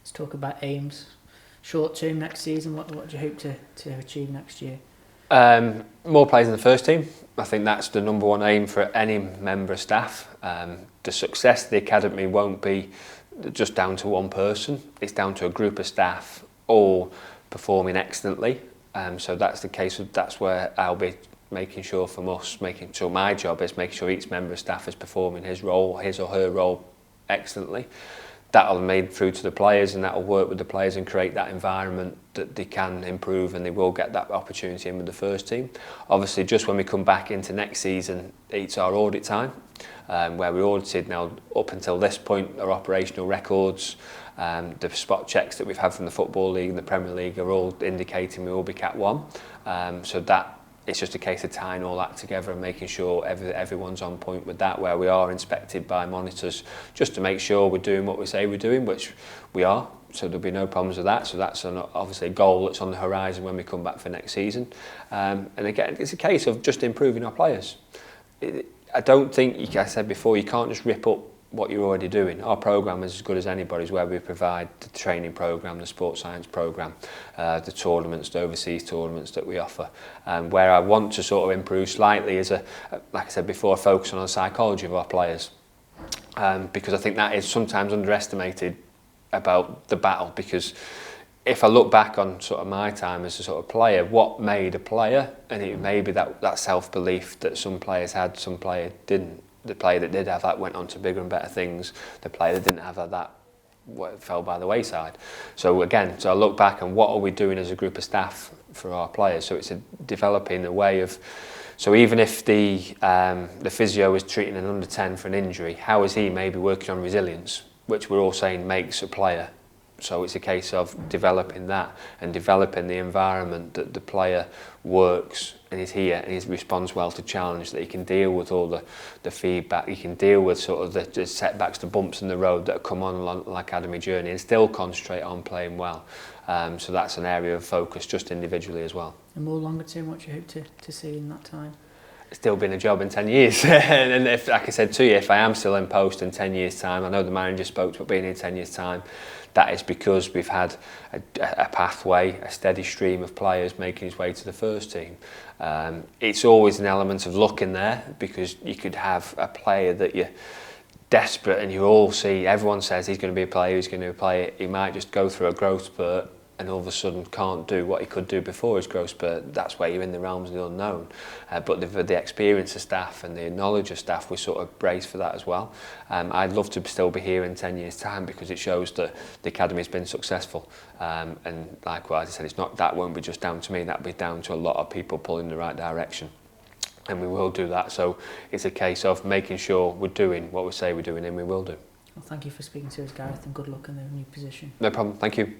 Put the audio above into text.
let's talk about aims. Short term next season, what do you hope to achieve next year? More players in the first team. I think that's the number one aim for any member of staff. The success of the academy won't be just down to one person. It's down to a group of staff all performing excellently. So that's the case. That's where I'll be making sure from us, making sure my job is making sure each member of staff is performing his or her role excellently. That'll be made through to the players, and that'll work with the players and create that environment that they can improve, and they will get that opportunity in with the first team. Obviously, just when we come back into next season, it's our audit time, where we audited now up until this point our operational records. The spot checks that we've had from the Football League and the Premier League are all indicating we will be Cat 1. So that it's just a case of tying all that together and making sure everyone's on point with that, where we are inspected by monitors just to make sure we're doing what we say we're doing, which we are. So there'll be no problems with that. So that's obviously a goal that's on the horizon when we come back for next season. And again, it's a case of just improving our players. I don't think, like I said before, you can't just rip up what you're already doing. Our programme is as good as anybody's, where we provide the training programme, the sports science programme, the tournaments, the overseas tournaments that we offer. Where I want to sort of improve slightly is, like I said before, a focus on the psychology of our players. Because I think that is sometimes underestimated about the battle, because if I look back on sort of my time as a sort of player, what made a player, and it may be that self-belief that some players had, some players didn't. The player that did have that went on to bigger and better things. The player that didn't have that fell by the wayside. So again, I look back and what are we doing as a group of staff for our players? So it's developing a way of, so even if the physio is treating an under 10 for an injury, how is he maybe working on resilience, which we're all saying makes a player. So it's a case of developing that and developing the environment that the player works and is here and he responds well to challenge, that he can deal with all the feedback, he can deal with sort of the setbacks, the bumps in the road that come on along the academy journey, and still concentrate on playing well. So that's an area of focus just individually as well. And more longer term, what do you hope to see in that time? Still been a job in 10 years. And if, like I said to you, if I am still in post in 10 years' time, I know the manager spoke about being in 10 years' time, that is because we've had a pathway, a steady stream of players making his way to the first team. It's always an element of luck in there, because you could have a player that you're desperate and you all see, everyone says he's going to be a player, he's going to be a player, he might just go through a growth spurt and all of a sudden can't do what he could do before his growth spurt. That's where you're in the realms of the unknown. But the experience of staff and the knowledge of staff, we sort of brace for that as well. I'd love to still be here in 10 years' time, because it shows that the academy's been successful. And likewise, I said, that won't be just down to me, that'll be down to a lot of people pulling in the right direction. And we will do that. So it's a case of making sure we're doing what we say we're doing, and we will do. Well, thank you for speaking to us, Gareth, and good luck in the new position. No problem, thank you.